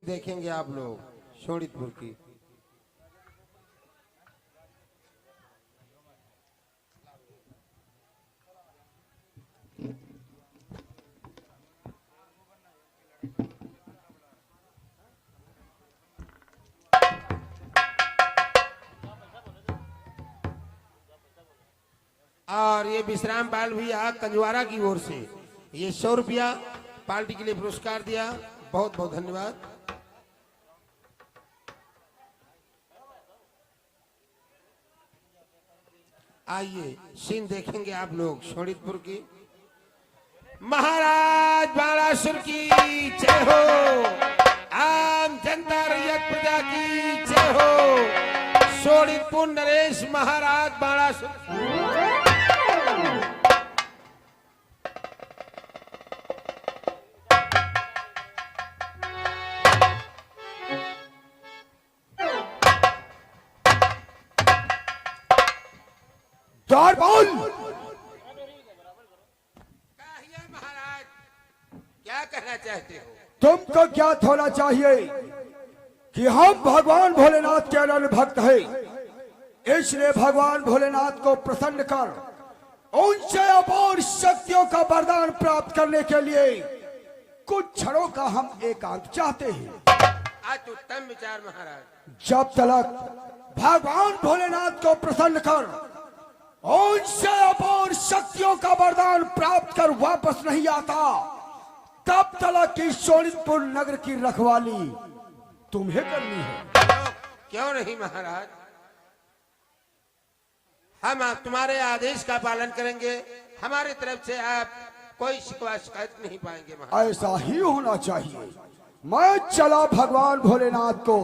देखेंगे आप लोग शोणितपुर की। और ये विश्राम पाल भैया कंजवारा की ओर से ये 100 रुपया पार्टी के लिए पुरस्कार दिया, बहुत बहुत धन्यवाद। आइए सीन देखेंगे आप लोग शोणितपुर की। महाराज बाणासुर की जय हो, आम जनता रैयत प्रजा की जय हो। शोणितपुर नरेश महाराज बाणासुर। द्वार बोल। महाराज क्या कहना चाहते हो? तुमको ज्ञात होना चाहिए कि हम भगवान भोलेनाथ के अनन्य भक्त हैं, इसलिए भगवान भोलेनाथ को प्रसन्न कर उनसे अपार शक्तियों का वरदान प्राप्त करने के लिए कुछ क्षणों का हम एकांत चाहते हैं। आज उत्तम विचार महाराज। जब तक भगवान भोलेनाथ को प्रसन्न कर उनसे अपार शक्तियों का वरदान प्राप्त कर वापस नहीं आता, तब तक की शोणितपुर नगर की रखवाली तुम्हें करनी है। क्यों नहीं महाराज, हम तुम्हारे आदेश का पालन करेंगे। हमारी तरफ से आप कोई शिकायत नहीं पाएंगे महाराज। ऐसा ही होना चाहिए। मैं चला भगवान भोलेनाथ को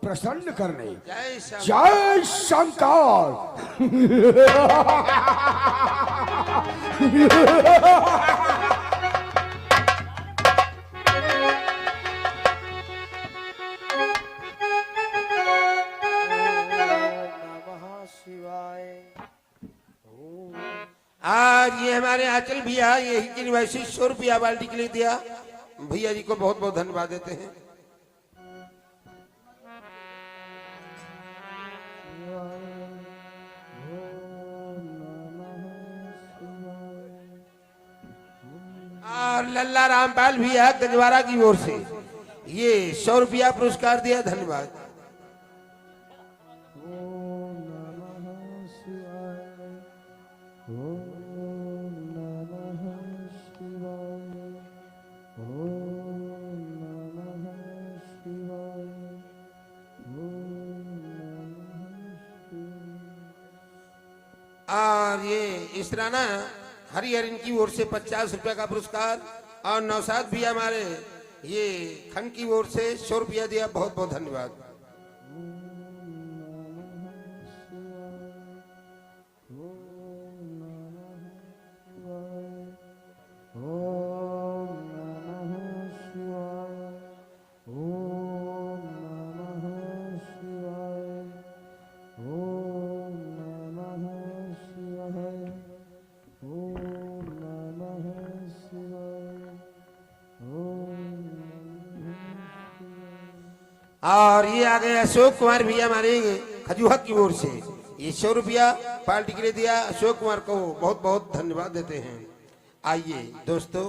प्रसन्न करने। जय शंकर। आज ये हमारे आंचल भैया यही की निवासी 100 रुपया बाल्टी के लिए दिया, भैया जी को बहुत बहुत धन्यवाद देते हैं। और लल्ला रामपाल भैया गंजवारा की ओर से ये 100 रुपया पुरस्कार दिया, धन्यवाद। और ये इसराना हरिहरन की ओर से 50 रुपया का पुरस्कार, और नौसाद भी हमारे ये खंड की ओर से 100 रुपया दिया, बहुत बहुत धन्यवाद। और ये आ गए अशोक कुमार भैया हमारे खजुहा की ओर से ये 100 रुपया पार्टी के लिए दिया, अशोक कुमार को बहुत बहुत धन्यवाद देते हैं। आइए दोस्तों,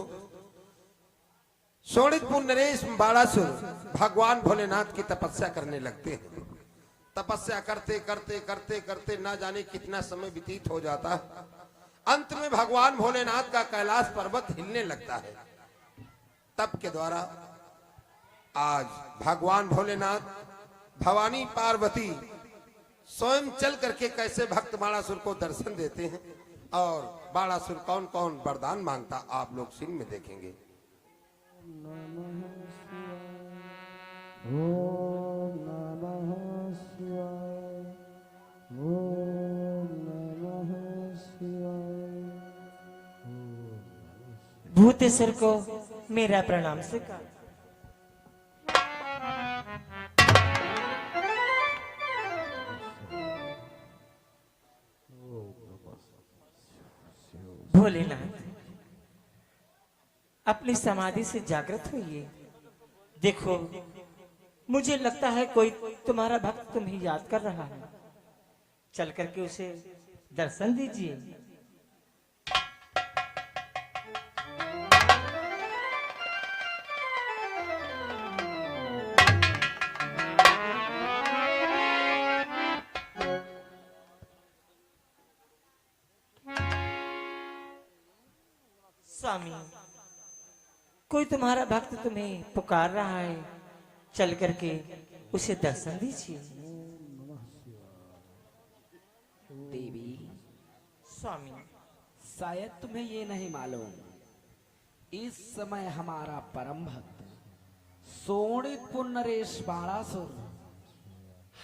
शोणितपुर नरेश बाणासुर भगवान भोलेनाथ की तपस्या करने लगते हैं। तपस्या करते करते करते करते ना जाने कितना समय व्यतीत हो जाता है। अंत में भगवान भोलेनाथ का कैलाश पर्वत हिलने लगता है। तप के द्वारा आज भगवान भोलेनाथ, भवानी पार्वती स्वयं चल करके कैसे भक्त बाणासुर को दर्शन देते हैं, और बाणासुर कौन कौन वरदान मांगता आप लोग सीन में देखेंगे। भूतेश्वर को मेरा प्रणाम स्वीकार। भोलेनाथ अपनी समाधि से जागृत होइए। देखो मुझे लगता है कोई तुम्हारा भक्त तुम्हें याद कर रहा है। चल करके उसे दर्शन दीजिए। स्वामी, कोई तुम्हारा भक्त तुम्हें पुकार रहा है, चल करके उसे दर्शन दीजिए। देवी, स्वामी, शायद तुम्हें ये नहीं मालूम, इस समय हमारा परम भक्त सोनितपुर नरेश बाणासुर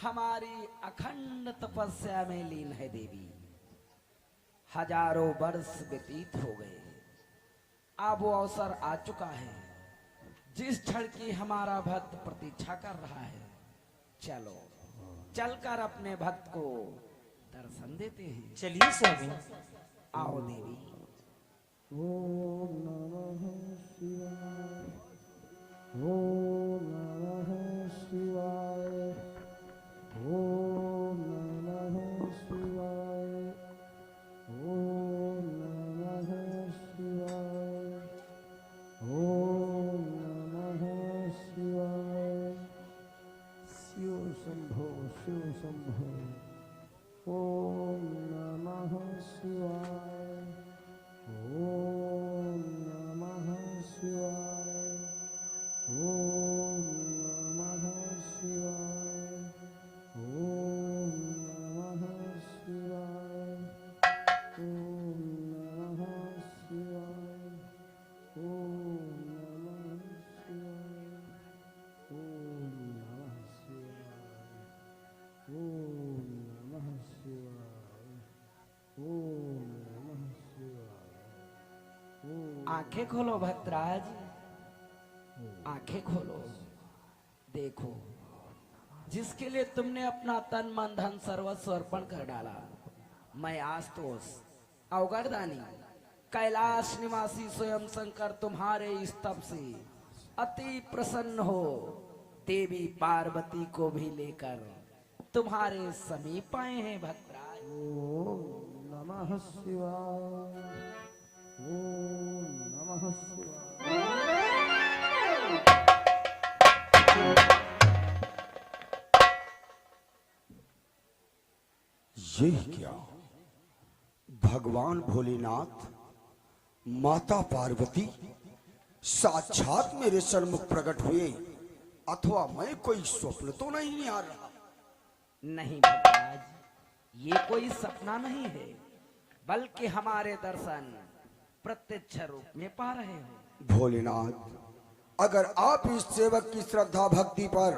हमारी अखंड तपस्या में लीन है। देवी, हजारों वर्ष व्यतीत हो गए, अब वो अवसर आ चुका है जिस क्षण की हमारा भक्त प्रतीक्षा कर रहा है। चलो चलकर अपने भक्त को दर्शन देते हैं। चलिए स्वामी। आओ देवी। ओम नमः शिवाय, ओम नमः शिवाय, ओम नमः शिवाय, ओम नमः शिवाय, ओम नमः शिवाय। शिव शंभो शिव शंभो। ओम नमः शिवाय, ओम नमः शिवाय, ओम नमः शिवाय, ओम नमः शिवाय, ओम नमः शिवाय, ओम नमः शिवाय, ओम नमः शिवाय, ओम नमः शिवाय, ओम नमः शिवाय, ओम। आंखें खोलो भक्तराज, आंखें खोलो। देखो, जिसके लिए तुमने अपना तन मन धन सर्वस्व अर्पण कर डाला, मैं आस्तोष अवगरदानी कैलाश निवासी स्वयं शंकर तुम्हारे इस तप से अति प्रसन्न हो देवी पार्वती को भी लेकर तुम्हारे समीप आए हैं भक्तराज। ओम नमः शिवाय, ओम नमः शिवाय। ये क्या, भगवान भोलेनाथ, माता पार्वती साक्षात मेरे सन्मुख प्रकट हुए, अथवा मैं कोई स्वप्न तो नहीं निहार रहा? नहीं भक्तराज, ये कोई सपना नहीं है, बल्कि हमारे दर्शन प्रत्यक्ष रूप में पा रहे हो। भोलेनाथ, अगर आप इस सेवक की श्रद्धा भक्ति पर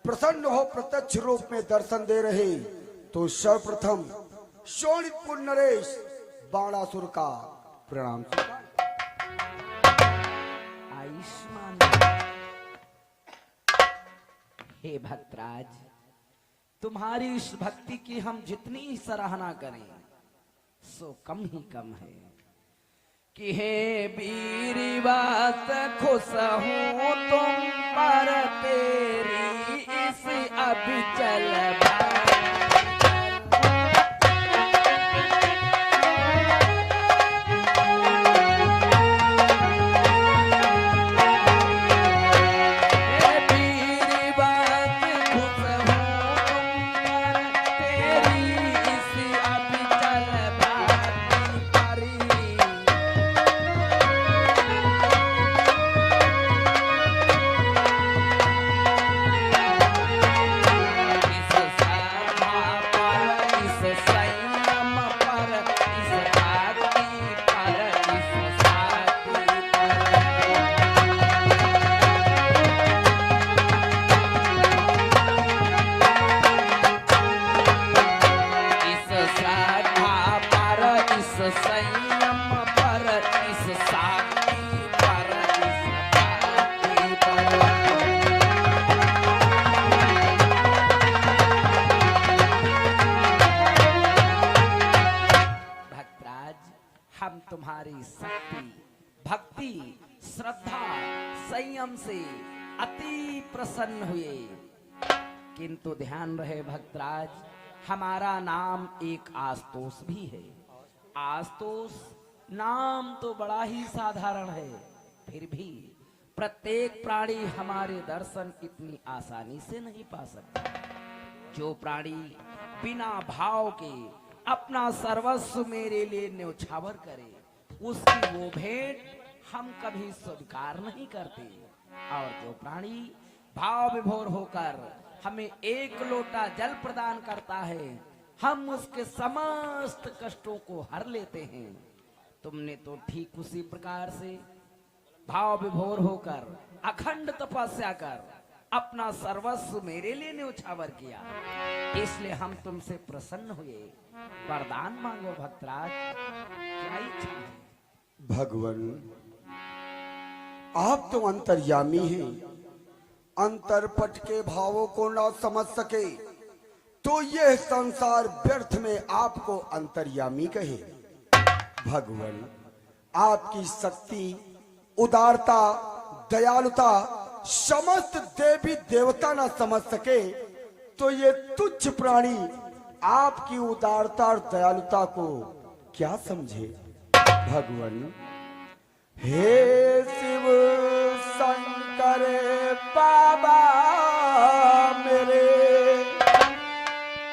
प्रसन्न हो प्रत्यक्ष रूप में दर्शन दे रहे, तो सर्वप्रथम शोणितपुर नरेश बाणासुर का प्रणाम। आयुष्मान। हे भक्तराज, तुम्हारी इस भक्ति की हम जितनी ही सराहना करें सो कम ही कम है। कि हे वीर बात खुश हूँ तुम पर, तेरी इस अभिचल तुम्हारी शक्ति, भक्ति, श्रद्धा, संयम से अति प्रसन्न हुए। किंतु ध्यान रहे भक्तराज, हमारा नाम एक आस्तोष भी है। आस्तोष नाम तो बड़ा ही साधारण है, फिर भी प्रत्येक प्राणी हमारे दर्शन इतनी आसानी से नहीं पा सकता। जो प्राणी बिना भाव के अपना सर्वस्व मेरे लिए न्यौछावर करे, उसकी वो भेंट हम कभी स्वीकार नहीं करते। और जो प्राणी भाव विभोर होकर हमें एक लोटा जल प्रदान करता है, हम उसके समस्त कष्टों को हर लेते हैं। तुमने तो ठीक उसी प्रकार से भाव विभोर होकर अखंड तपस्या कर अपना सर्वस्व मेरे लिए न्यौछावर किया, इसलिए हम तुमसे प्रसन्न हुए। वरदान मांगो भक्तराज, क्या इच्छा है? भगवान, आप तो अंतर्यामी हैं। अंतरपट के भावों को ना समझ सके तो यह संसार व्यर्थ में आपको अंतर्यामी कहे। भगवान, आपकी शक्ति, उदारता, दयालुता समस्त देवी देवता ना समझ सके तो ये तुच्छ प्राणी आपकी उदारता और दयालुता को क्या समझे। भगवान, हे शिव शंकर बाबा मेरे,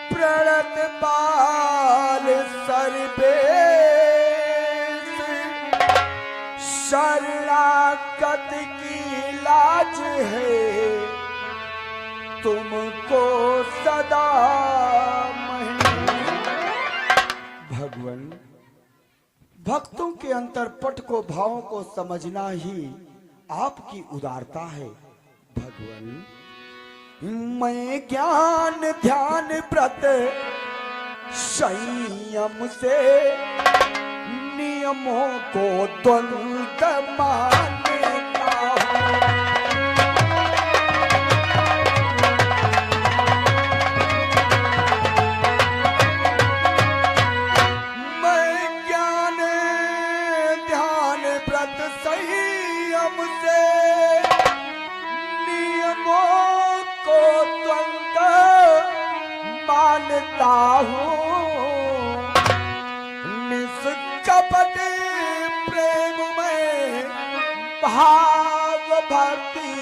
प्रणत बाल सर्वेश, शरणागत की लाज है, तुमको सदा भगवान, भक्तों के अंतरपट को, भावों को समझना ही आपकी उदारता है। भगवान, मैं ज्ञान ध्यान व्रत संयम से नियमों को द्वंद्व मानता हूं। मानता हूँ निष्कपट प्रेम में भाव भक्ति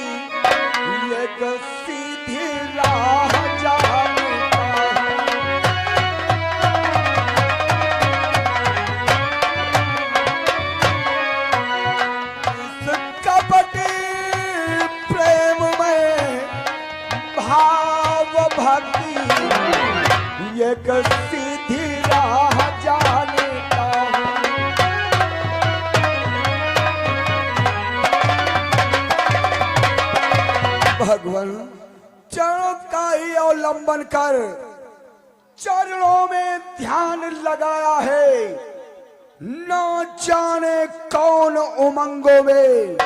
एक सीधी राह जानता हूँ। निष्कपट प्रेम में भाव भक्ति एक सीधी राह जानता हूं। भगवान, चरणों का ही अवलंबन कर चरणों में ध्यान लगाया है, न जाने कौन उमंगों में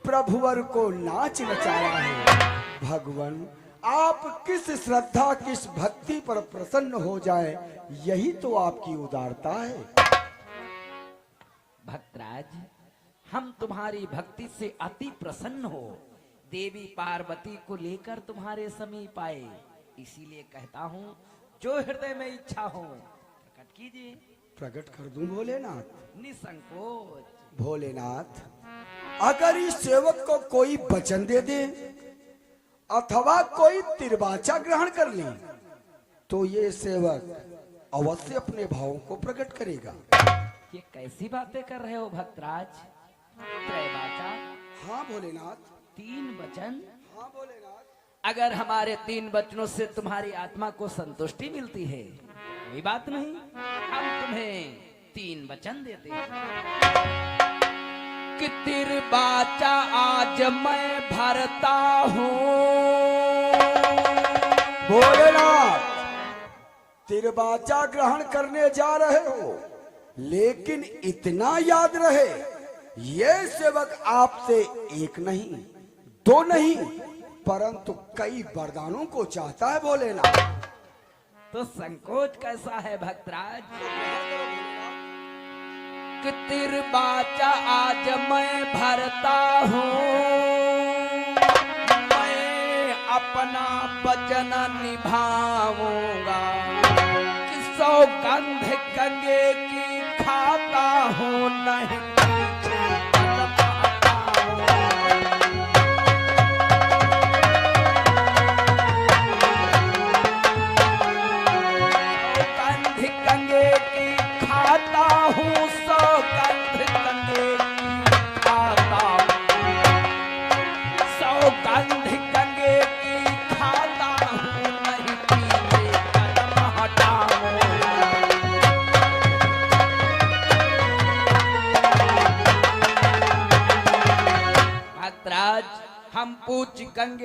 प्रभुवर को नाच नचाया है। भगवान, आप किस श्रद्धा, किस भक्ति पर प्रसन्न हो जाए, यही तो आपकी उदारता है। भक्तराज, हम तुम्हारी भक्ति से अति प्रसन्न हो, देवी पार्वती को लेकर तुम्हारे समीप आए, इसीलिए कहता हूँ जो हृदय में इच्छा हो प्रकट कीजिए। प्रकट कर दूं भोलेनाथ? निसंकोच। भोलेनाथ, अगर इस सेवक को कोई वचन दे दे अथवा कोई तिरबाचा ग्रहण कर ले तो ये सेवक अवश्य अपने भावों को प्रकट करेगा। ये कैसी बातें कर रहे हो भक्तराज? त्रैवाचा? हाँ भोलेनाथ। 3 वचन? हाँ भोलेनाथ। अगर हमारे 3 वचनों से तुम्हारी आत्मा को संतुष्टि मिलती है, कोई बात नहीं, हम तुम्हें 3 वचन देते हैं। कि तिरबाचा आज मैं भरता हूँ। भोलेनाथ, तिरबाचा ग्रहण करने जा रहे हो, लेकिन इतना याद रहे ये सेवक आपसे 1 नहीं 2 नहीं परंतु कई वरदानों को चाहता है। भोलेनाथ, तो संकोच कैसा है भक्तराज? कि तिरबाचा आज मैं भरता हूँ, अपना वचन निभाऊंगा कि सौगंध गंगे की खाता हूँ नहीं पीछे कदम हटाऊंगा। सौगंध गंगे की खाता हूँ, सौगंध गंगे की खाता हूँ, सौगंध गंगे की खाता हूँ नहीं पीछे कदम हटाऊंगा। भद्राज हम पूछ गंगे